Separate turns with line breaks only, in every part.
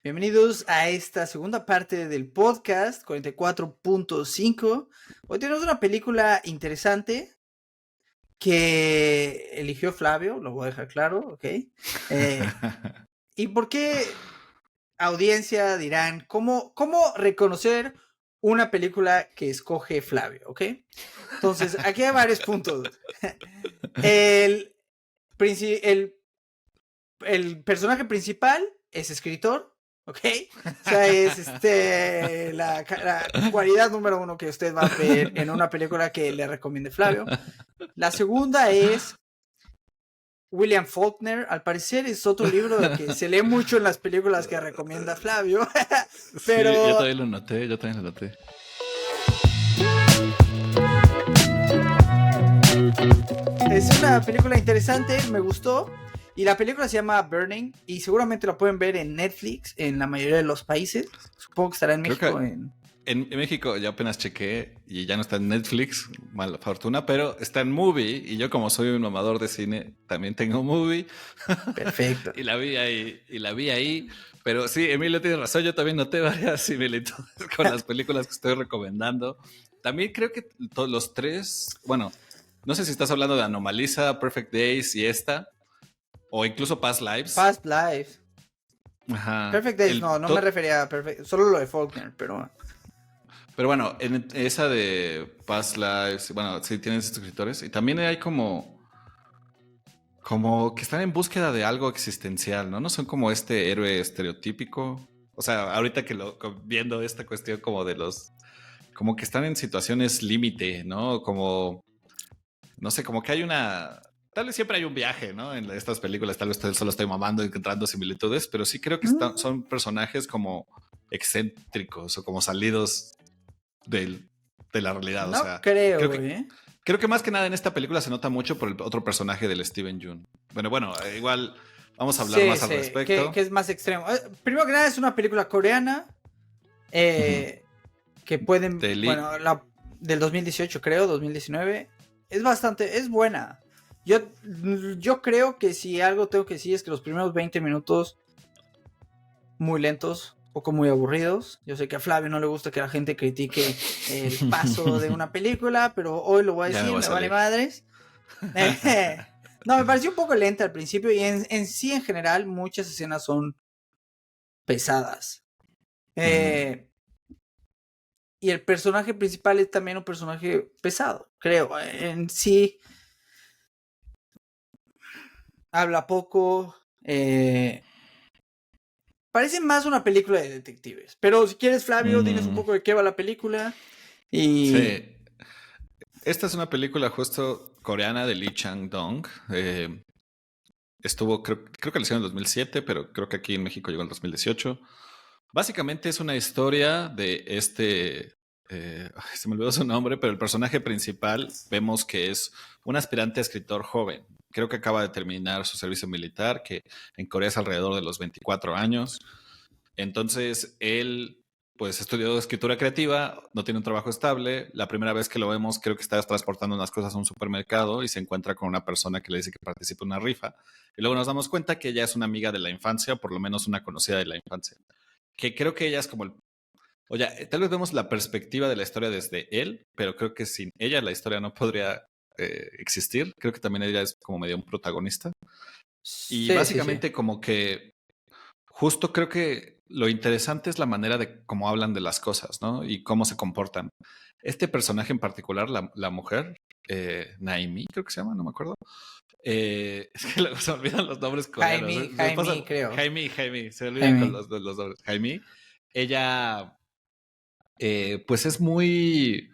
Bienvenidos a esta segunda parte del podcast 44.5. Hoy tenemos una película interesante que eligió Flavio, lo voy a dejar claro, ¿ok? ¿Y por qué, audiencia, dirán, cómo reconocer una película que escoge Flavio, ¿ok? Entonces, aquí hay varios puntos. El, el personaje principal es escritor. ¿Ok? O sea, es la cualidad número uno que usted va a ver en una película que le recomiende Flavio. La segunda es William Faulkner. Al parecer es otro libro que se lee mucho en las películas que recomienda Flavio. Pero
sí, yo también lo noté.
Es una película interesante, me gustó. Y la película se llama Burning y seguramente la pueden ver en Netflix en la mayoría de los países. Supongo que estará en México.
En México ya apenas chequé y ya no está en Netflix, mala fortuna, pero está en Movie y yo como soy un mamador de cine también tengo Movie.
Perfecto.
y la vi ahí. Pero sí, Emilio tiene razón, yo también noté varias similitudes con las películas que estoy recomendando. También creo que todos los tres, bueno, no sé si estás hablando de Anomalisa, Perfect Days y esta, o incluso Past Lives.
Past Lives.
Ajá.
Perfect Days, no me refería a Perfect, solo lo de Faulkner, pero
bueno, en esa de Past Lives, bueno, sí tienen escritores y también hay como que están en búsqueda de algo existencial, ¿no? No son como este héroe estereotípico. O sea, ahorita que viendo esta cuestión como de como que están en situaciones límite, ¿no? Como, no sé, como que hay tal vez siempre hay un viaje, ¿no? En estas películas, tal vez solo estoy mamando y encontrando similitudes, pero sí creo que son personajes como excéntricos o como salidos de la realidad.
No
o sea,
creo
que más que nada en esta película se nota mucho por el otro personaje del Steven Yeun. Bueno, igual vamos a hablar más al respecto.
Que es más extremo. Primero que nada es una película coreana que pueden, del 2018 creo, 2019. Es buena. Yo creo que si algo tengo que decir es que los primeros 20 minutos muy lentos, poco muy aburridos. Yo sé que a Flavio no le gusta que la gente critique el paso de una película, pero hoy lo voy a decir, me vale madres. No, me pareció un poco lenta al principio y en sí en general muchas escenas son pesadas. Y el personaje principal es también un personaje pesado, creo. En sí habla poco. Parece más una película de detectives. Pero si quieres, Flavio, dinos un poco de qué va la película.
Sí. Esta es una película justo coreana de Lee Chang-dong. Estuvo, creo que la hicieron en 2007, pero creo que aquí en México llegó en 2018. Básicamente es una historia de se me olvidó su nombre, pero el personaje principal vemos que es un aspirante a escritor joven. Creo que acaba de terminar su servicio militar, que en Corea es alrededor de los 24 años. Entonces, él pues estudió escritura creativa, no tiene un trabajo estable. La primera vez que lo vemos, creo que está transportando unas cosas a un supermercado y se encuentra con una persona que le dice que participa en una rifa. Y luego nos damos cuenta que ella es una amiga de la infancia, por lo menos una conocida de la infancia. Que creo que ella es como Oye, tal vez vemos la perspectiva de la historia desde él, pero creo que sin ella la historia no podría existir. Creo que también ella es como medio un protagonista. Y básicamente como que justo creo que lo interesante es la manera de cómo hablan de las cosas, ¿no? Y cómo se comportan. Este personaje en particular, la mujer, Naimi, creo que se llama, no me acuerdo. Es que luego se olvidan los nombres coreanos.
Jaime, creo.
Jaime, se olvidan con los nombres. Jaime. Ella, pues es muy,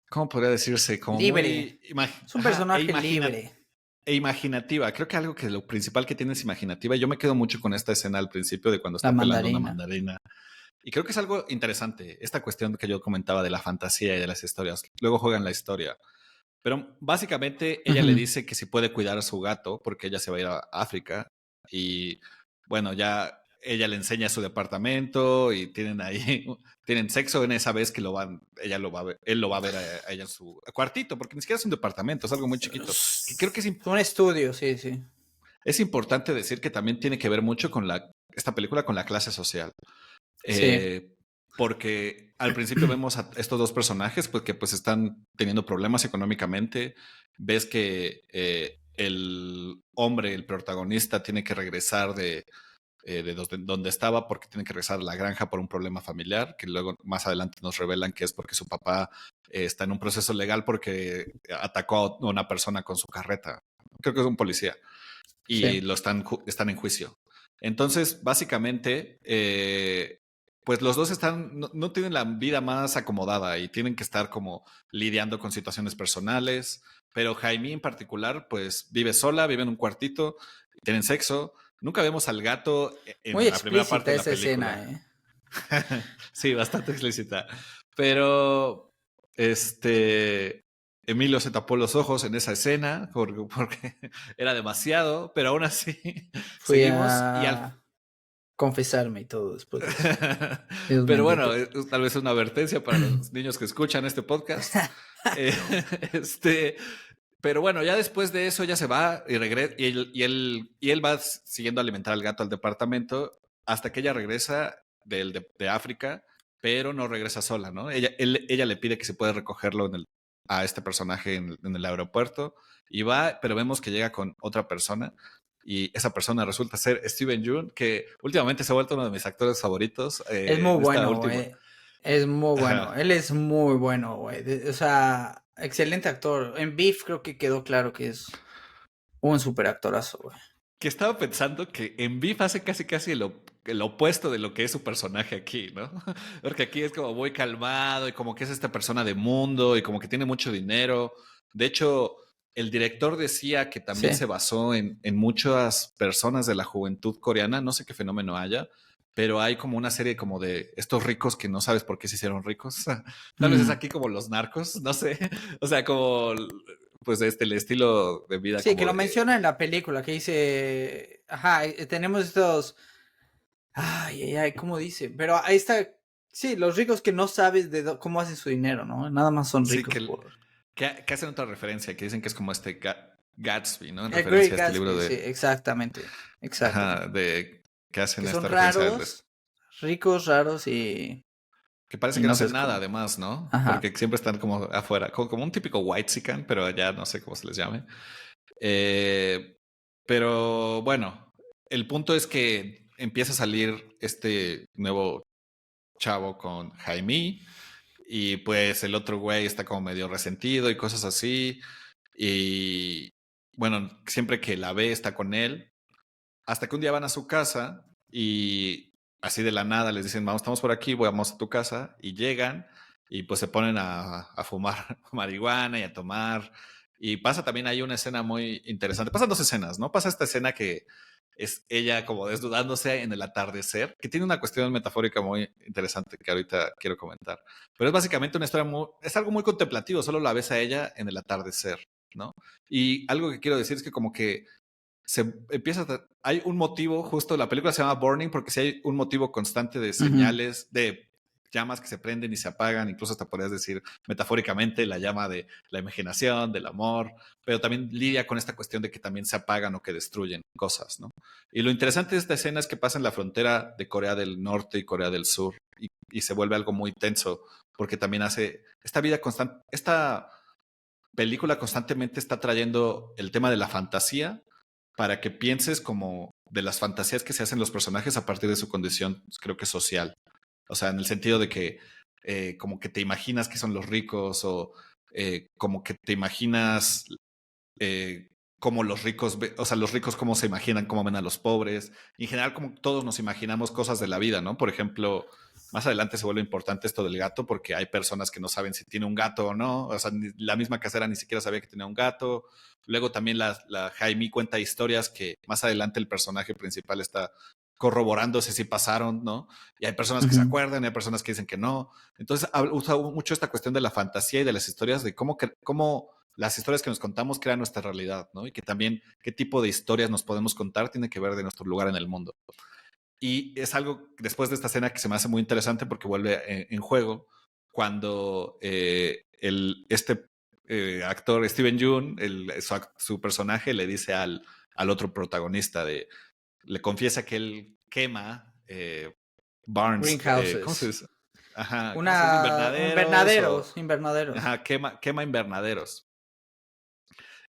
¿cómo podría decirse? Como
libre. Es un personaje libre.
E imaginativa. Creo que algo que lo principal que tiene es imaginativa. Yo me quedo mucho con esta escena al principio de cuando está pelando una mandarina. Y creo que es algo interesante, esta cuestión que yo comentaba de la fantasía y de las historias. Luego juegan la historia. Pero básicamente ella le dice que si puede cuidar a su gato porque ella se va a ir a África. Y bueno, ya ella le enseña su departamento y tienen sexo en esa vez que él lo va a ver a ella en su cuartito, porque ni siquiera es un departamento, es algo muy chiquito. Y creo que
es un estudio, sí.
Es importante decir que también tiene que ver mucho con la esta película con la clase social.
Sí.
Porque al principio vemos a estos dos personajes pues, que pues están teniendo problemas económicamente. Ves que el hombre, el protagonista, tiene que regresar de donde estaba porque tiene que regresar a la granja por un problema familiar, que luego más adelante nos revelan que es porque su papá está en un proceso legal porque atacó a una persona con su carreta. Creo que es un policía. Y
Sí.
están en juicio. Entonces, básicamente, pues los dos no tienen la vida más acomodada y tienen que estar como lidiando con situaciones personales, pero Jaime en particular, pues vive sola, vive en un cuartito, tienen sexo. Nunca vemos al gato
Muy
en la primera parte
explícita
de la
esa
película.
escena, ¿eh?
Sí, bastante explícita. Pero, Emilio se tapó los ojos en esa escena porque era demasiado, pero aún así
Fui
seguimos
a confesarme y todo después de eso. Dios
Pero bueno,
bendito.
tal vez una advertencia para los niños que escuchan este podcast. Eh, este, pero bueno, ya después de eso ya se va y regresa y él va siguiendo a alimentar al gato al departamento hasta que ella regresa de África, pero no regresa sola, ¿no? Ella le pide que se puede recogerlo a este personaje en el aeropuerto y va, pero vemos que llega con otra persona y esa persona resulta ser Steven Yeun, que últimamente se ha vuelto uno de mis actores favoritos
Es muy
en esta
bueno,
última.
güey. Es muy bueno.
Ajá.
Él es muy bueno, güey. O sea, excelente actor. En Beef creo que quedó claro que es un super actorazo, güey.
Que estaba pensando que en Beef hace casi casi el opuesto de lo que es su personaje aquí, ¿no? Porque aquí es como muy calmado y como que es esta persona de mundo y como que tiene mucho dinero. De hecho, el director decía que también
Sí.
se basó en muchas personas de la juventud coreana, no sé qué fenómeno haya, pero hay como una serie como de estos ricos que no sabes por qué se hicieron ricos. Tal vez es
Mm.
aquí como los narcos, no sé. O sea, como pues el estilo de vida
Sí, que
como
lo
de.
menciona en la película, que dice, ajá, tenemos estos, ¿cómo dice? Pero ahí está, sí, los ricos que no sabes cómo hacen su dinero, ¿no? Nada más son
Sí,
ricos por...
que hacen otra referencia, que dicen que es como Gatsby, ¿no? En
El Great
referencia a este libro
Gatsby, sí, exactamente,
ajá,
exactamente.
de que
Que
hacen
son
esta referencia
raros, ricos, raros
que parece
y
que no
no
hacen
sabes
nada
cómo.
además, ¿no?
Ajá.
Porque siempre están como afuera, como un típico whitezican, pero allá no sé cómo se les llame. Eh, pero bueno, el punto es que empieza a salir este nuevo chavo con Jaime y pues el otro güey está como medio resentido y cosas así. Y bueno, siempre que la ve está con él, hasta que un día van a su casa y así de la nada les dicen, vamos, estamos por aquí, vamos a tu casa, y llegan y pues se ponen a fumar marihuana y a tomar. Y pasa también ahí una escena muy interesante. Pasan dos escenas, ¿no? Pasa esta escena que es ella como desnudándose en el atardecer, que tiene una cuestión metafórica muy interesante que ahorita quiero comentar. Pero es básicamente una historia es algo muy contemplativo, solo la ves a ella en el atardecer, ¿no? Y algo que quiero decir es que como que hay un motivo, justo la película se llama Burning porque si hay un motivo constante de
Ujú.
señales, de llamas que se prenden y se apagan, incluso hasta podrías decir metafóricamente la llama de la imaginación, del amor, pero también lidia con esta cuestión de que también se apagan o que destruyen cosas, ¿no? Y lo interesante de esta escena es que pasa en la frontera de Corea del Norte y Corea del Sur y se vuelve algo muy tenso porque también hace esta vida constante, esta película constantemente está trayendo el tema de la fantasía para que pienses como de las fantasías que se hacen los personajes a partir de su condición, creo que social. O sea, en el sentido de que como que te imaginas que son los ricos o como que te imaginas eh, cómo los ricos, o sea, los ricos cómo se imaginan, cómo ven a los pobres. Y en general, como todos nos imaginamos cosas de la vida, ¿no? Por ejemplo, más adelante se vuelve importante esto del gato porque hay personas que no saben si tiene un gato o no. O sea, la misma casera ni siquiera sabía que tenía un gato. Luego también la Jaime cuenta historias que más adelante el personaje principal está corroborándose si pasaron, ¿no? Y hay personas que se
Ujú.
acuerdan, y hay personas que dicen que no. Entonces, usa mucho esta cuestión de la fantasía y de las historias, de cómo las historias que nos contamos crean nuestra realidad, ¿no? Y que también qué tipo de historias nos podemos contar tiene que ver de nuestro lugar en el mundo. Y es algo después de esta escena que se me hace muy interesante porque vuelve en juego cuando actor Steven Yeun, su personaje le dice al otro protagonista de le confiesa que él quema Barnes, ¿cómo se
Greenhouses.
dice? Ajá, ¿cómo se dice? Invernaderos o...
Invernaderos.
Ajá, quema invernaderos.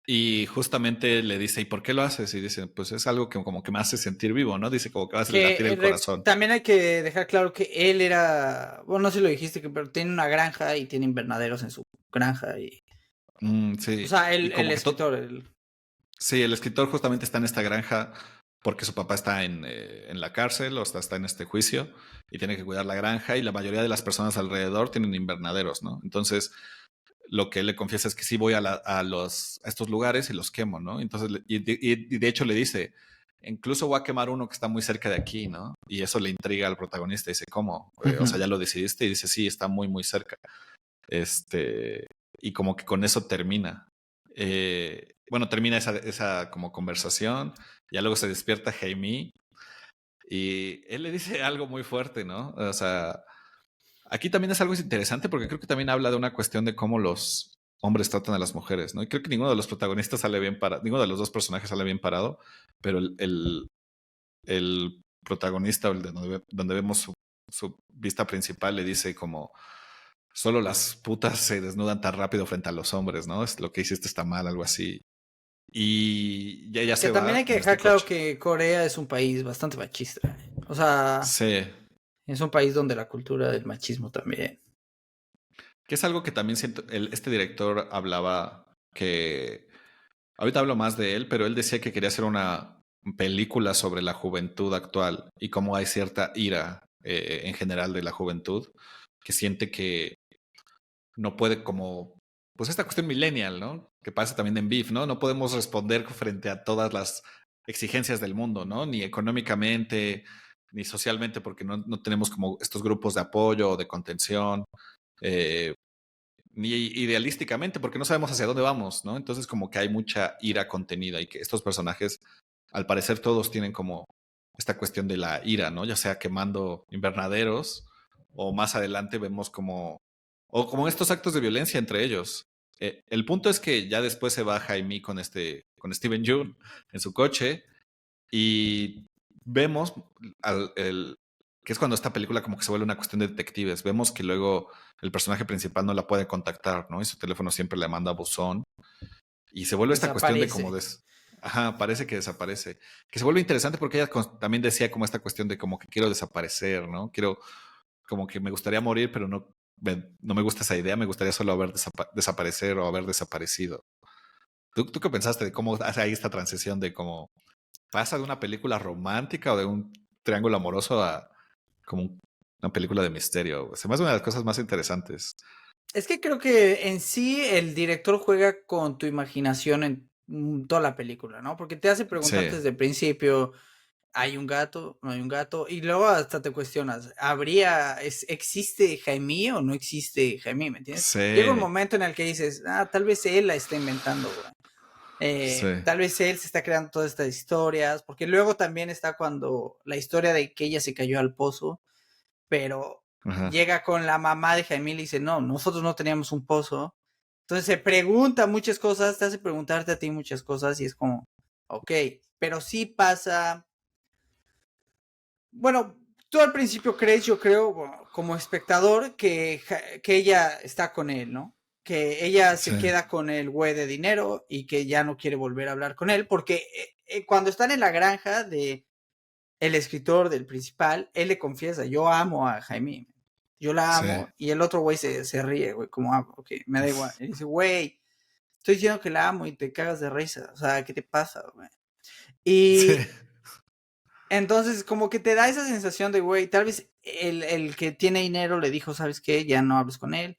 Y justamente le dice, ¿y por qué lo haces? Y dice, pues es algo que como que me hace sentir vivo, ¿no? Dice, como que me hace latir el corazón.
También hay que dejar claro que él era, bueno, no sé si lo dijiste, pero tiene una granja y tiene invernaderos en su granja. O
Sí,
sea,
y
el
como que
escritor.
sí, el escritor justamente está en esta granja porque su papá está en la cárcel o está en este juicio y tiene que cuidar la granja y la mayoría de las personas alrededor tienen invernaderos, ¿no? Entonces, lo que él le confiesa es que sí voy a estos lugares y los quemo, ¿no? Entonces, y de hecho le dice, incluso voy a quemar uno que está muy cerca de aquí, ¿no? Y eso le intriga al protagonista. Dice, ¿cómo? O sea, ¿ya lo decidiste? Y dice, sí, está muy, muy cerca. Este, y como que con eso termina. Bueno, termina esa como conversación. Ya luego se despierta Jaime y él le dice algo muy fuerte, ¿no? O sea, aquí también es algo interesante porque creo que también habla de una cuestión de cómo los hombres tratan a las mujeres, ¿no? Y creo que ninguno de los protagonistas sale bien parado, ninguno de los dos personajes sale bien parado, pero el protagonista, el de donde vemos su vista principal, le dice como, solo las putas se desnudan tan rápido frente a los hombres, ¿no? Es lo que hiciste está mal, algo así. Y ya ella
Que
se
también hay
va
que
en este
dejar claro
coche.
que Corea es un país bastante machista. O sea,
Sí,
es un país donde la cultura del machismo también.
que es algo que también siento, este director hablaba que, ahorita hablo más de él, pero él decía que quería hacer una película sobre la juventud actual y cómo hay cierta ira en general de la juventud que siente que no puede como, pues esta cuestión millennial, ¿no? Que pasa también en Beef, ¿no? No podemos responder frente a todas las exigencias del mundo, ¿no? Ni económicamente, ni socialmente, porque no tenemos como estos grupos de apoyo o de contención, eh, ni idealísticamente, porque no sabemos hacia dónde vamos, ¿no? Entonces como que hay mucha ira contenida y que estos personajes, al parecer todos tienen como esta cuestión de la ira, ¿no? Ya sea quemando invernaderos o más adelante vemos como, o como estos actos de violencia entre ellos. El punto es que ya después se va Jaime con Steven Yeun en su coche y vemos que es cuando esta película como que se vuelve una cuestión de detectives. Vemos que luego el personaje principal no la puede contactar, ¿no? Y su teléfono siempre le manda buzón. Y se vuelve esta cuestión de como
Desaparece.
ajá, parece que desaparece. Que se vuelve interesante porque ella también decía como esta cuestión de como que quiero desaparecer, ¿no? Quiero, como que me gustaría morir, pero no me gusta esa idea, me gustaría solo desaparecer o haber desaparecido. ¿Tú qué pensaste de cómo hace ahí esta transición de cómo pasa de una película romántica o de un triángulo amoroso a como una película de misterio? Se me hace una de las cosas más interesantes.
Es que creo que en sí el director juega con tu imaginación en toda la película, ¿no? Porque te hace preguntarte
Sí,
desde el principio, ¿hay un gato? ¿No hay un gato? Y luego hasta te cuestionas, ¿existe Jaime o no existe Jaime? ¿Me entiendes? Llega un
sí,
momento en el que dices, tal vez él la está inventando, güey.
sí,
Tal vez él se está creando todas estas historias, porque luego también está cuando la historia de que ella se cayó al pozo, pero
ajá,
llega con la mamá de Jaime y le dice, no, nosotros no teníamos un pozo. Entonces se pregunta muchas cosas, te hace preguntarte a ti muchas cosas y es como, ok, pero sí pasa. Bueno, tú al principio crees, yo creo, bueno, como espectador, que ella está con él, ¿no? Que ella
sí,
se queda con el güey de dinero y que ya no quiere volver a hablar con él, porque cuando están en la granja de el escritor del principal, él le confiesa, yo amo a Jaime, yo la
sí,
amo, y el otro güey se ríe, güey, como, ok, me da igual. Y dice, güey, estoy diciendo que la amo y te cagas de risa, o sea, ¿qué te pasa, güey?
sí,
Y entonces, como que te da esa sensación de, güey, tal vez el que tiene dinero le dijo, ¿sabes qué? Ya no hables con él,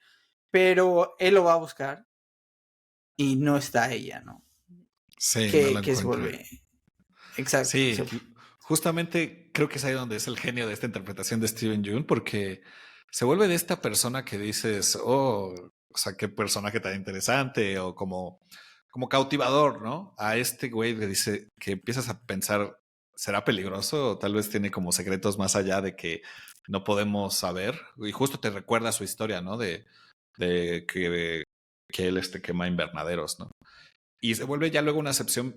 pero él lo va a buscar y no está ella, ¿no?
sí, no lo
Que se
encuentra.
vuelve. Exacto.
Sí, justamente creo que es ahí donde es el genio de esta interpretación de Steven Yeun, porque se vuelve de esta persona que dices, oh, o sea, qué personaje tan interesante, o como cautivador, ¿no? A este güey que dice que empiezas a pensar, ¿será peligroso? O tal vez tiene como secretos más allá de que no podemos saber. Y justo te recuerda su historia, ¿no? De que él quema invernaderos, ¿no? Y se vuelve ya luego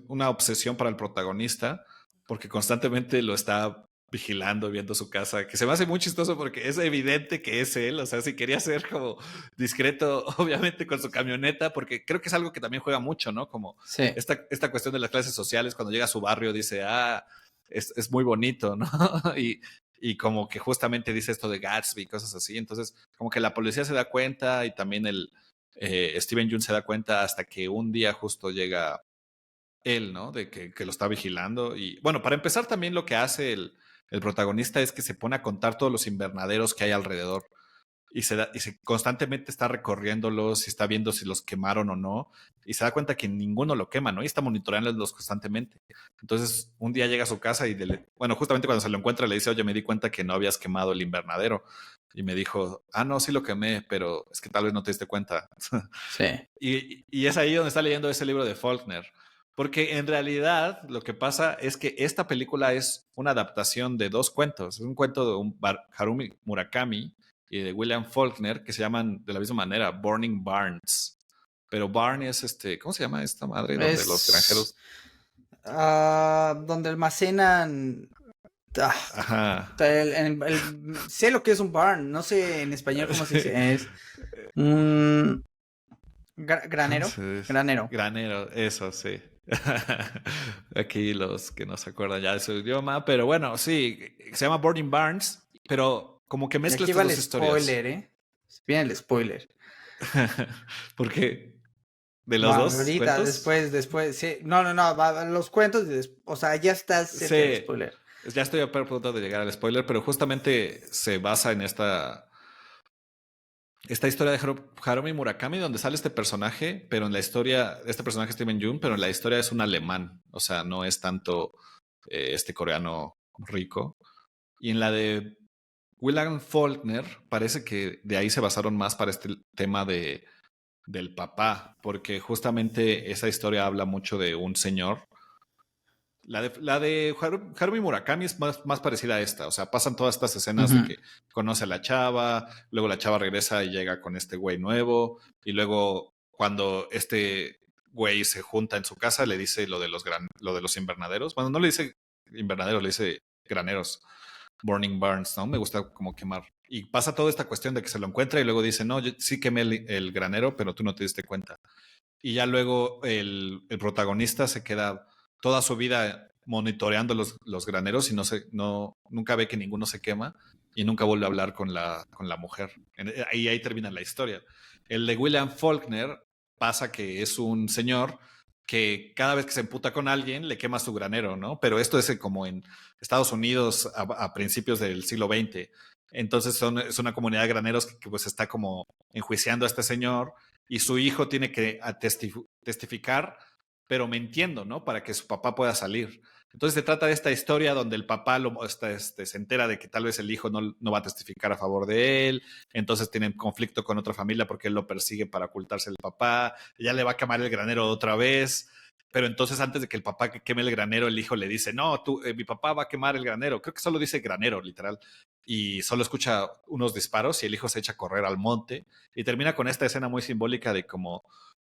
una obsesión para el protagonista porque constantemente lo está vigilando, viendo su casa, que se me hace muy chistoso porque es evidente que es él, o sea, si quería ser como discreto, obviamente con su camioneta, porque creo que es algo que también juega mucho, ¿no? Como
Sí.
esta cuestión de las clases sociales, cuando llega a su barrio dice, es muy bonito, ¿no? y como que justamente dice esto de Gatsby y cosas así, entonces como que la policía se da cuenta y también Steven Yeun se da cuenta hasta que un día justo llega él, ¿no? De que lo está vigilando. Y bueno, para empezar también lo que hace el protagonista es que se pone a contar todos los invernaderos que hay alrededor y se constantemente está recorriéndolos y está viendo si los quemaron o no. Y se da cuenta que ninguno lo quema, ¿no? Y está monitoreándolos constantemente. Entonces, un día llega a su casa y, bueno, justamente cuando se lo encuentra le dice, oye, me di cuenta que no habías quemado el invernadero. Y me dijo, no, sí lo quemé, pero es que tal vez no te diste cuenta.
Sí.
Y es ahí donde está leyendo ese libro de Faulkner. Porque en realidad lo que pasa es que esta película es una adaptación de dos cuentos. Es un cuento de Harumi Murakami y de William Faulkner que se llaman de la misma manera, Burning Barns. Pero Barn es ¿cómo se llama esta madre? Donde los
Es
granjeros.
donde almacenan. ah,
Ajá.
sé lo que es un barn, no sé en español cómo se dice. Es un
¿Cómo
granero.
se dice?
Granero.
Granero, eso sí. Aquí los que no se acuerdan ya de su idioma, pero bueno, sí, se llama Burning Barns, pero como que
Y
mezcla
aquí
estas
va el
dos historias.
spoiler, ¿eh? Viene el spoiler.
Porque de los
Va,
dos
ahorita,
cuentos,
después, sí. No, los cuentos, o sea, ya estás cerca del
sí,
spoiler.
ya estoy a punto de llegar al spoiler, pero justamente se basa en esta historia de Harumi Murakami, donde sale este personaje, pero en la historia, este personaje es Steven Yeun, pero en la historia es un alemán, o sea, no es tanto este coreano rico. Y en la de William Faulkner, parece que de ahí se basaron más para este tema del papá, porque justamente esa historia habla mucho de un señor. La de Harumi Murakami es más parecida a esta. O sea, pasan todas estas escenas de
Ujú.
que conoce a la chava, luego la chava regresa y llega con este güey nuevo, y luego cuando este güey se junta en su casa, le dice lo de los invernaderos. Bueno, no le dice invernaderos, le dice graneros, Burning Barns, ¿no? Me gusta como quemar. Y pasa toda esta cuestión de que se lo encuentra y luego dice, no, yo sí quemé el granero, pero tú no te diste cuenta. Y ya luego el protagonista se queda toda su vida monitoreando los graneros y nunca ve que ninguno se quema y nunca vuelve a hablar con la mujer. Ahí termina la historia. El de William Faulkner pasa que es un señor que cada vez que se emputa con alguien le quema su granero, ¿no? Pero esto es como en Estados Unidos a principios del siglo XX. Entonces es una comunidad de graneros que pues está como enjuiciando a este señor y su hijo tiene que testificar, pero mintiendo, ¿no? Para que su papá pueda salir. Entonces se trata de esta historia donde el papá se entera de que tal vez el hijo no va a testificar a favor de él, entonces tienen conflicto con otra familia porque él lo persigue para ocultarse del papá, ya le va a quemar el granero otra vez, pero entonces antes de que el papá queme el granero, el hijo le dice, no, mi papá va a quemar el granero, creo que solo dice granero, literal, y solo escucha unos disparos y el hijo se echa a correr al monte y termina con esta escena muy simbólica de como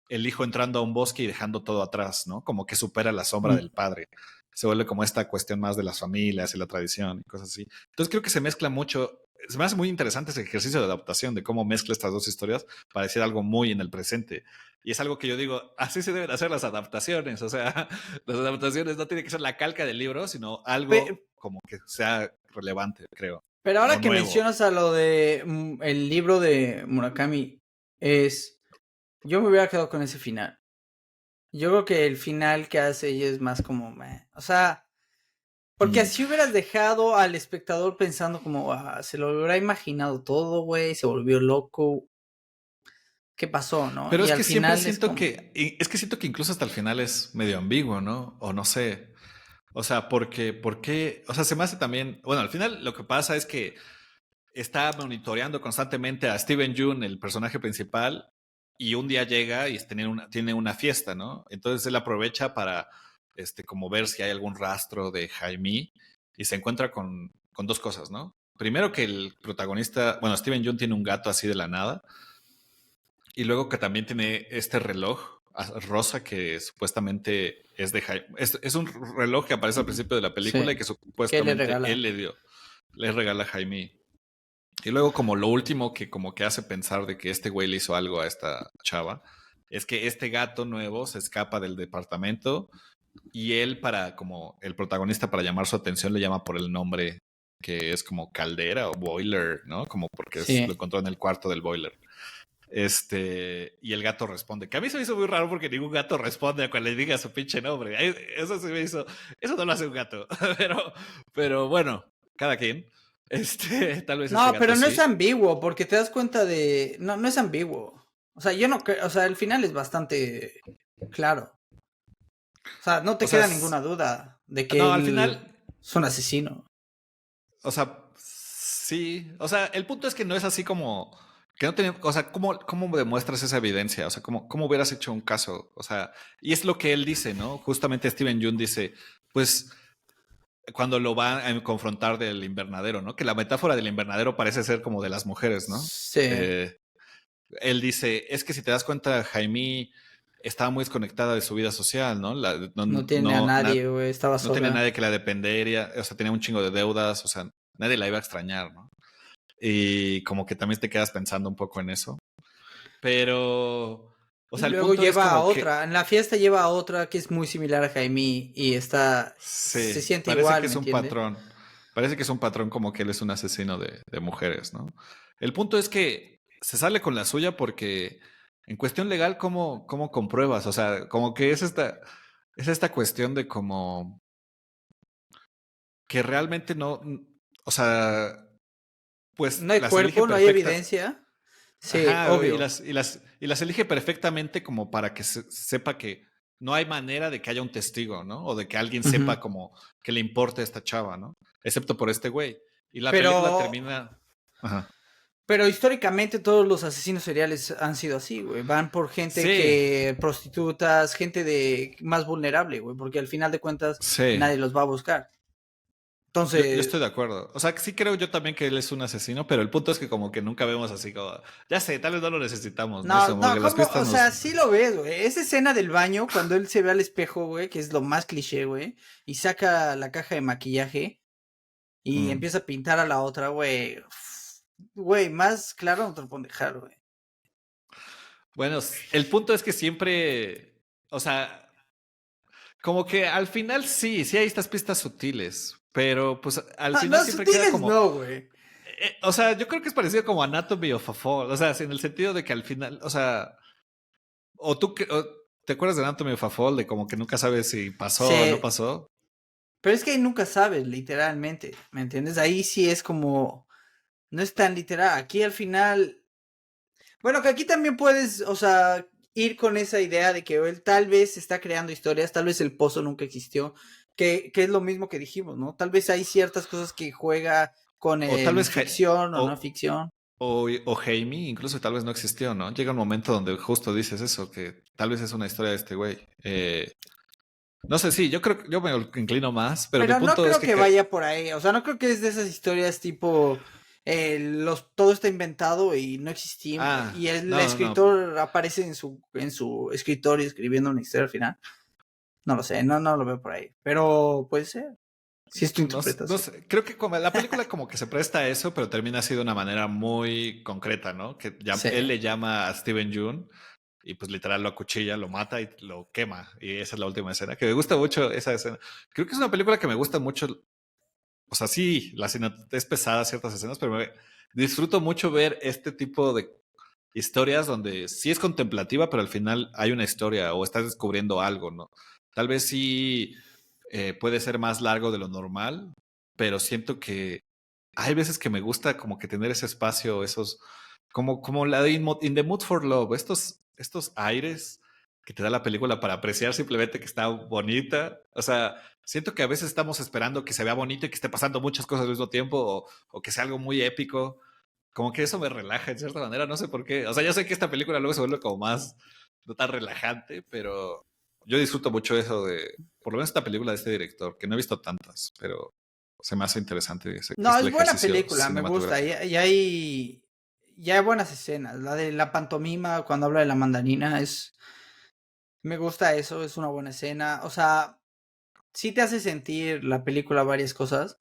el hijo entrando a un bosque y dejando todo atrás, ¿no? Como que supera la sombra del padre. Se vuelve como esta cuestión más de las familias y la tradición y cosas así. Entonces creo que se mezcla mucho. Se me hace muy interesante ese ejercicio de adaptación, de cómo mezcla estas dos historias para decir algo muy en el presente. Y es algo que yo digo, así se deben hacer las adaptaciones. O sea, las adaptaciones no tienen que ser la calca del libro, sino
Pe-
algo como que sea relevante, creo.
Pero
O
ahora que
nuevo.
mencionas a lo de el libro de Murakami, yo me hubiera quedado con ese final. Yo creo que el final que hace ella es más como, meh. O sea, porque
Mm.
así hubieras dejado al espectador pensando como, se lo hubiera imaginado todo, güey, se volvió loco. ¿Qué pasó, no?
Pero
Y
es
al
que siempre
final es
siento
como,
que incluso hasta el final es medio ambiguo, ¿no? O no sé. O sea, porque, o sea, se me hace también, bueno, al final lo que pasa es que está monitoreando constantemente a Steven Yeun, el personaje principal, y un día llega y tiene una fiesta, ¿no? Entonces él aprovecha para, como ver si hay algún rastro de Jaime y se encuentra con dos cosas, ¿no? Primero que el protagonista, bueno, Steven Yeun tiene un gato así de la nada y luego que también tiene este reloj rosa que supuestamente es de Jaime. Es un reloj que aparece al principio de la película y
Sí.
que
¿Qué le
supuestamente
regala?
él le regala a Jaime. Y luego como lo último que como que hace pensar de que este güey le hizo algo a esta chava, es que este gato nuevo se escapa del departamento y él para como el protagonista para llamar su atención le llama por el nombre que es como Caldera o Boiler, ¿no? Como porque lo
Sí.
encontró en el cuarto del boiler. Y el gato responde, que a mí se me hizo muy raro porque ningún gato responde a cuando le diga su pinche nombre. Eso se me hizo, eso no lo hace un gato. pero bueno, cada quien. Tal vez este
No,
gato
pero no es
sí.
ambiguo, porque te das cuenta de. No, no es ambiguo. O sea, yo no creo. O sea, el final es bastante claro. O sea, no
O
te
sea,
queda ninguna duda de que
no, al
él
final,
es un asesino.
o sea, sí. O sea, el punto es que no es así como que no tenía, o sea, ¿cómo demuestras esa evidencia? O sea, ¿cómo hubieras hecho un caso? O sea, y es lo que él dice, ¿no? Justamente Steven Yeun dice, pues cuando lo va a confrontar del invernadero, ¿no? Que la metáfora del invernadero parece ser como de las mujeres, ¿no?
Sí.
Eh, Él dice, es que si te das cuenta, Jaime estaba muy desconectada de su vida social, ¿no?
No tiene a nadie, güey. Estaba
No tenía
sola.
nadie que la dependería, o sea, tenía un chingo de deudas, o sea, nadie la iba a extrañar, ¿no? Y como que también te quedas pensando un poco en eso. Pero, o
Y
sea, el
luego
punto es
lleva a
como que,
otra. En la fiesta lleva a otra que es muy similar a Jaime y está. Se
sí,
siente
parece
igual,
que
¿me
es un
entiendes?
patrón. Parece que es un patrón como que él es un asesino de mujeres, ¿no? El punto es que se sale con la suya porque en cuestión legal, ¿cómo compruebas? O sea, como que es esta cuestión de como que realmente no, o sea, pues
No hay
las elige
cuerpo, no hay
perfecta.
evidencia. Sí,
Ajá, y
obvio.
las elige perfectamente como para que sepa que no hay manera de que haya un testigo, ¿no? O de que alguien
Ujú.
sepa como que le importe a esta chava, ¿no? Excepto por este güey. Y la
Pero,
película termina. Ajá.
pero históricamente todos los asesinos seriales han sido así, güey. Van por gente
Sí,
que, prostitutas, gente de más vulnerable, güey, porque al final de cuentas
sí.
nadie los va a buscar.
Yo
Entonces,
estoy de acuerdo. O sea, sí creo yo también que él es un asesino, pero el punto es que como que nunca vemos así como, ya sé, tal vez no lo necesitamos, ¿no? Es
no,
como
no,
que las
¿cómo?
pistas
O
nos.
sea, sí lo ves, güey. Esa escena del baño, cuando él se ve al espejo, güey, que es lo más cliché, güey, y saca la caja de maquillaje y
Mm.
empieza a pintar a la otra, güey. Güey, más claro no te lo pueden dejar, güey.
Bueno, el punto es que siempre, o sea, como que al final sí hay estas pistas sutiles, pero pues al
No,
final
no,
siempre queda
sutiles
como,
no, güey.
o sea, yo creo que es parecido como Anatomy of a Fall, o sea, en el sentido de que al final, o sea, o te acuerdas de Anatomy of a Fall, de como que nunca sabes si pasó o no
Sí,
pasó.
pero es que ahí nunca sabes, literalmente, ¿me entiendes? Ahí sí es como, no es tan literal. Aquí al final, bueno, que aquí también puedes, o sea, ir con esa idea de que él tal vez está creando historias, tal vez el pozo nunca existió, que es lo mismo que dijimos, ¿no? Tal vez hay ciertas cosas que juega con
O tal
el
vez,
ficción o no
o,
ficción.
o Jaime, incluso tal vez no existió, ¿no? Llega un momento donde justo dices eso, que tal vez es una historia de este güey. No sé, sí, yo creo que yo me inclino más, pero mi
Pero no
punto es
creo
que,
que vaya por ahí, o sea, no creo que es de esas historias tipo, todo está inventado y no existimos, y el
no, no, no.
escritor aparece en su escritorio escribiendo una historia al final. No lo sé, no, no lo veo por ahí, pero puede ser, si es tu
No, no
interpretación.
sé, creo que como la película como que se presta a eso, pero termina así de una manera muy concreta, ¿no? Que
Sí.
él le llama a Steven Yeun y pues literal lo acuchilla, lo mata y lo quema. Y esa es la última escena, que me gusta mucho esa escena. Creo que es una película que me gusta mucho. O sea, sí, la escena es pesada ciertas escenas, pero disfruto mucho ver este tipo de historias donde sí es contemplativa, pero al final hay una historia o estás descubriendo algo, ¿no? Tal vez sí puede ser más largo de lo normal, pero siento que hay veces que me gusta como que tener ese espacio, esos, como la de In the Mood for Love, estos aires que te da la película para apreciar simplemente que está bonita. O sea, siento que a veces estamos esperando que se vea bonito y que esté pasando muchas cosas al mismo tiempo o que sea algo muy épico. Como que eso me relaja en cierta manera, no sé por qué. O sea, yo sé que esta película luego se vuelve como más, no tan relajante, pero yo disfruto mucho eso de, por lo menos esta película de este director, que no he visto tantas, pero se me hace interesante ese,
No,
este
es buena
ejercicio
película, me gusta,
cinematográfico.
y hay buenas escenas, la de la pantomima cuando habla de la mandarina Me gusta eso, es una buena escena. O sea, sí te hace sentir la película varias cosas.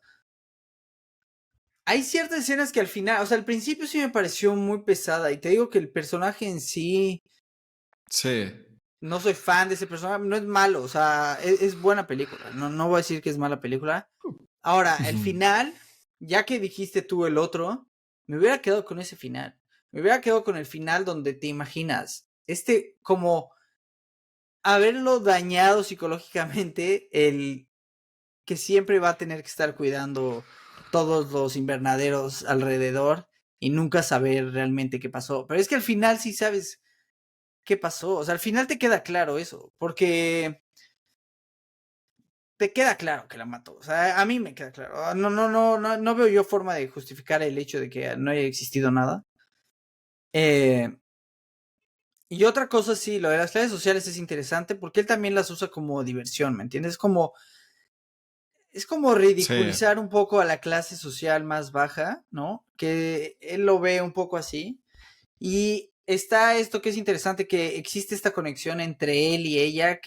Hay ciertas escenas que al final, o sea, al principio sí me pareció muy pesada y te digo que el personaje en sí,
Sí.
no soy fan de ese personaje, no es malo, o sea, es buena película, no voy a decir que es mala película. Ahora, el
Ujú.
final, ya que dijiste tú el otro, me hubiera quedado con ese final. Me hubiera quedado con el final donde te imaginas, como haberlo dañado psicológicamente, el que siempre va a tener que estar cuidando todos los invernaderos alrededor y nunca saber realmente qué pasó. Pero es que al final sí sabes qué pasó. O sea, al final te queda claro eso, porque te queda claro que la mató. O sea, a mí me queda claro. No veo yo forma de justificar el hecho de que no haya existido nada. Eh, y otra cosa, sí, lo de las redes sociales es interesante porque él también las usa como diversión, ¿me entiendes? Es como
Sí.
ridiculizar un poco a la clase social más baja, ¿no? Que él lo ve un poco así. Y está esto que es interesante, que existe esta conexión entre él y ella,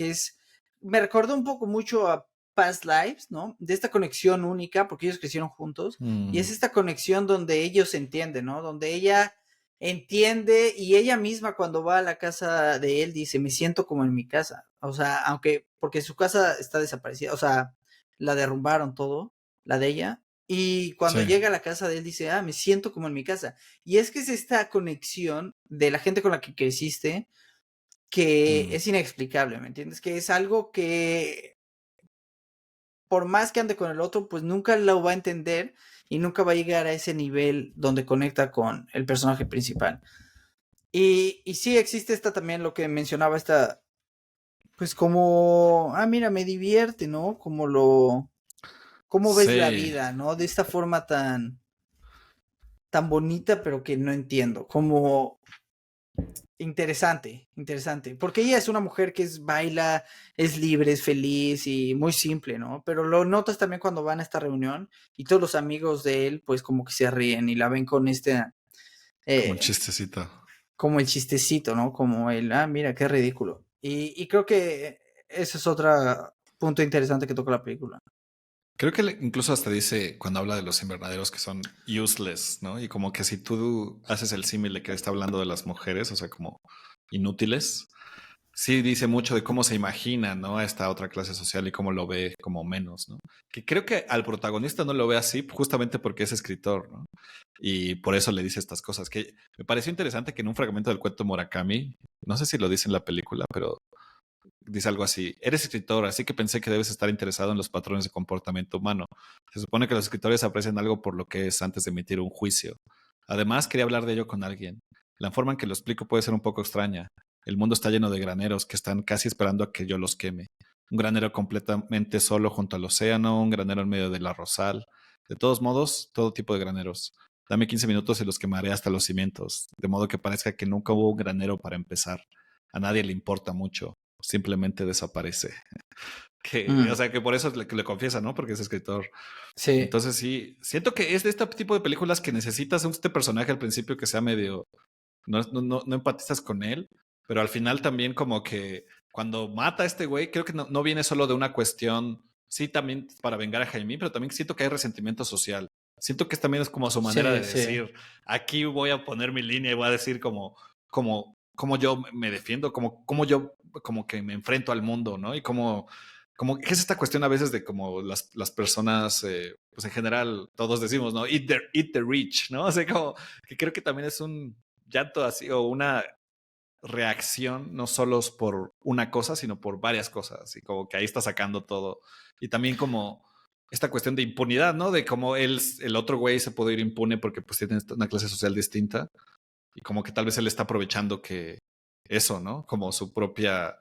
me recordó un poco mucho a Past Lives, ¿no? De esta conexión única, porque ellos crecieron juntos, y es
Mm,
esta conexión donde ellos se entienden, ¿no? Donde ella entiende y ella misma cuando va a la casa de él dice, me siento como en mi casa, o sea, porque su casa está desaparecida, o sea, la derrumbaron todo, la de ella, y cuando
sí.
llega a la casa de él dice, me siento como en mi casa. Y es que es esta conexión de la gente con la que creciste que
Mm.
es inexplicable, ¿me entiendes? Que es algo que por más que ande con el otro, pues nunca lo va a entender y nunca va a llegar a ese nivel donde conecta con el personaje principal. Y sí existe esta también, lo que mencionaba, pues como, mira, me divierte, ¿no? Cómo ves la
Sí.
vida, ¿no? De esta forma tan bonita, pero que no entiendo. Como interesante, interesante. Porque ella es una mujer que baila, es libre, es feliz y muy simple, ¿no? Pero lo notas también cuando van a esta reunión y todos los amigos de él, pues como que se ríen y la ven con
Como un
eh,
chistecito.
como el chistecito, ¿no? Como mira, qué ridículo. Y creo que ese es otro punto interesante que toca la película.
Creo que incluso hasta dice cuando habla de los invernaderos que son useless, ¿no? Y como que si tú haces el símil de que está hablando de las mujeres, o sea, como inútiles, sí dice mucho de cómo se imagina, ¿no? A esta otra clase social y cómo lo ve como menos, ¿no? Que creo que al protagonista no lo ve así justamente porque es escritor, ¿no? Y por eso le dice estas cosas. Que me pareció interesante que en un fragmento del cuento Murakami, no sé si lo dice en la película, pero dice algo así: eres escritor, así que pensé que debes estar interesado en los patrones de comportamiento humano. Se supone que los escritores aprecian algo por lo que es antes de emitir un juicio. Además, quería hablar de ello con alguien. La forma en que lo explico puede ser un poco extraña. El mundo está lleno de graneros que están casi esperando a que yo los queme. Un granero completamente solo junto al océano, un granero en medio del arrozal. De todos modos, todo tipo de graneros. Dame 15 minutos y los quemaré hasta los cimientos, de modo que parezca que nunca hubo un granero para empezar. A nadie le importa mucho, simplemente desaparece. O
Mm,
sea, que por eso que le confiesa, ¿no? Porque es escritor.
sí,
Entonces sí, siento que es de este tipo de películas que necesitas este personaje al principio que sea medio, no empatizas con él, pero al final también como que cuando mata a este güey, creo que no viene solo de una cuestión, sí, también para vengar a Jaime, pero también siento que hay resentimiento social. Siento que también es como su manera
sí,
de
sí.
decir, aquí voy a poner mi línea y voy a decir como yo me defiendo, como yo como que me enfrento al mundo, ¿no? Y como que es esta cuestión a veces de como las personas, pues en general todos decimos, ¿no? Eat the rich, ¿no? O sea, como que creo que también es un llanto así o una reacción, no solo por una cosa, sino por varias cosas. Y como que ahí está sacando todo. Y también como esta cuestión de impunidad, ¿no? De cómo el otro güey se puede ir impune porque pues tiene una clase social distinta. Y como que tal vez él está aprovechando que eso, ¿no? Como su propia,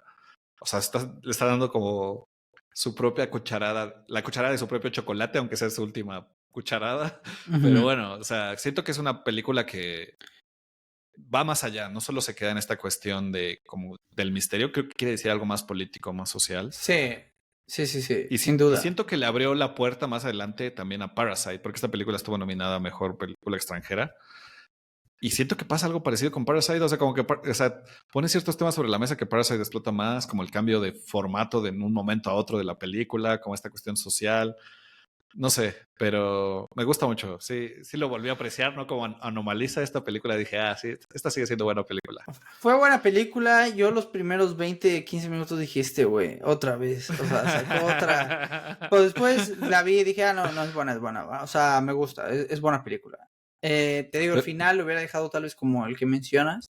o sea, le está dando como su propia cucharada, la cucharada de su propio chocolate, aunque sea su última cucharada. Pero
Ujú.
bueno, o sea, siento que es una película que va más allá, no solo se queda en esta cuestión de como del misterio, creo que quiere decir algo más político, más social.
Sí, sí, sí, sí,
Y,
sin
y
duda.
siento que le abrió la puerta más adelante también a Parasite, porque esta película estuvo nominada a Mejor Película Extranjera. Y siento que pasa algo parecido con Parasite, o sea, como que pone ciertos temas sobre la mesa que Parasite explota más, como el cambio de formato de un momento a otro de la película, como esta cuestión social. No sé, pero me gusta mucho. Sí, sí lo volví a apreciar, ¿no? Como anomaliza esta película, dije, sí, esta sigue siendo buena película.
Fue buena película. Yo los primeros 20, 15 minutos dije, güey, otra vez. O sea, sacó otra. Pero después la vi y dije, no, no es buena, es buena. O sea, me gusta, es buena película. Te digo, al final lo hubiera dejado tal vez como el que mencionas.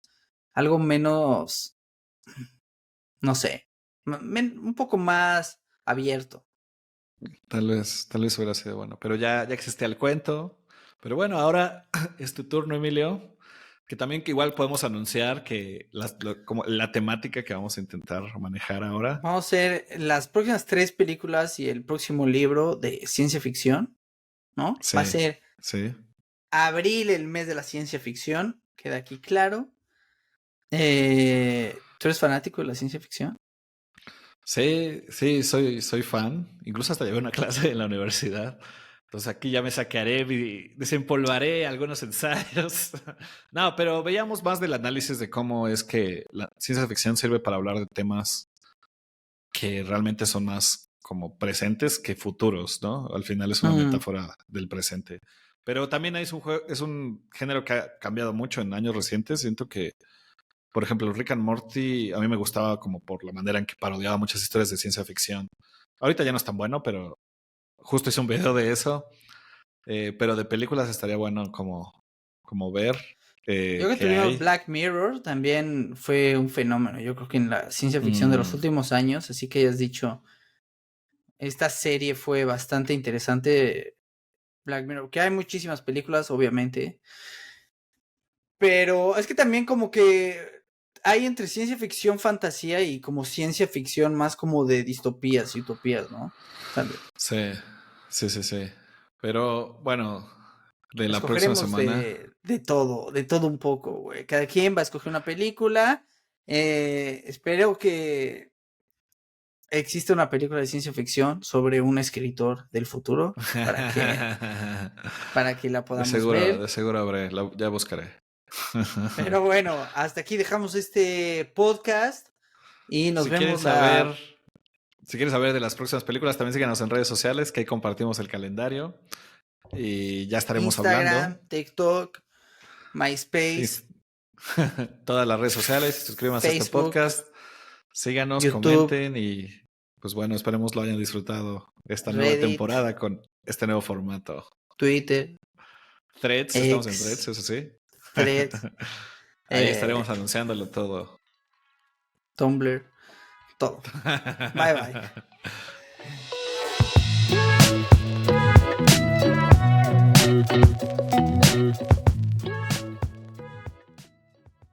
Algo menos, no sé, un poco más abierto.
Tal vez hubiera sido bueno, pero ya existía el cuento. Pero bueno, ahora es tu turno, Emilio, que también que igual podemos anunciar que como la temática que vamos a intentar manejar ahora.
Vamos a hacer las próximas 3 películas y el próximo libro de ciencia ficción, ¿no?
Sí,
va a ser
sí.
abril, el mes de la ciencia ficción, queda aquí claro. ¿Tú eres fanático de la ciencia ficción?
Sí, soy fan. Incluso hasta llevé una clase en la universidad. Entonces aquí ya me sacaré y desempolvaré algunos ensayos. No, pero veíamos más del análisis de cómo es que la ciencia ficción sirve para hablar de temas que realmente son más como presentes que futuros, ¿no? Al final es una metáfora del presente. Pero también es un género que ha cambiado mucho en años recientes. Siento que, por ejemplo, Rick and Morty a mí me gustaba como por la manera en que parodiaba muchas historias de ciencia ficción. Ahorita ya no es tan bueno, pero justo hice un video de eso. Pero de películas estaría bueno como ver.
Yo que tuvimos Black Mirror también fue un fenómeno. Yo creo que en la ciencia ficción de los últimos años, así que hayas dicho, esta serie fue bastante interesante. Black Mirror, que hay muchísimas películas, obviamente. Pero es que también como que hay entre ciencia ficción, fantasía y como ciencia ficción más como de distopías y utopías, ¿no? También.
Sí. Pero bueno, de la próxima
Escogeremos
semana.
de todo un poco, güey. Cada quien va a escoger una película. Espero que exista una película de ciencia ficción sobre un escritor del futuro para que la podamos ver.
De seguro habré, ya buscaré.
Pero bueno, hasta aquí dejamos este podcast y nos vemos
Si quieres saber de las próximas películas, también síganos en redes sociales, que ahí compartimos el calendario y ya estaremos
Instagram,
hablando.
TikTok, MySpace,
todas las redes sociales, suscríbanse a este podcast, síganos,
YouTube,
comenten y pues bueno, esperemos lo hayan disfrutado esta
Reddit,
nueva temporada con este nuevo formato.
Twitter,
Threads, estamos en Threads, eso sí.
Threads.
Ahí estaremos anunciándolo todo.
Tumblr, todo. Bye bye.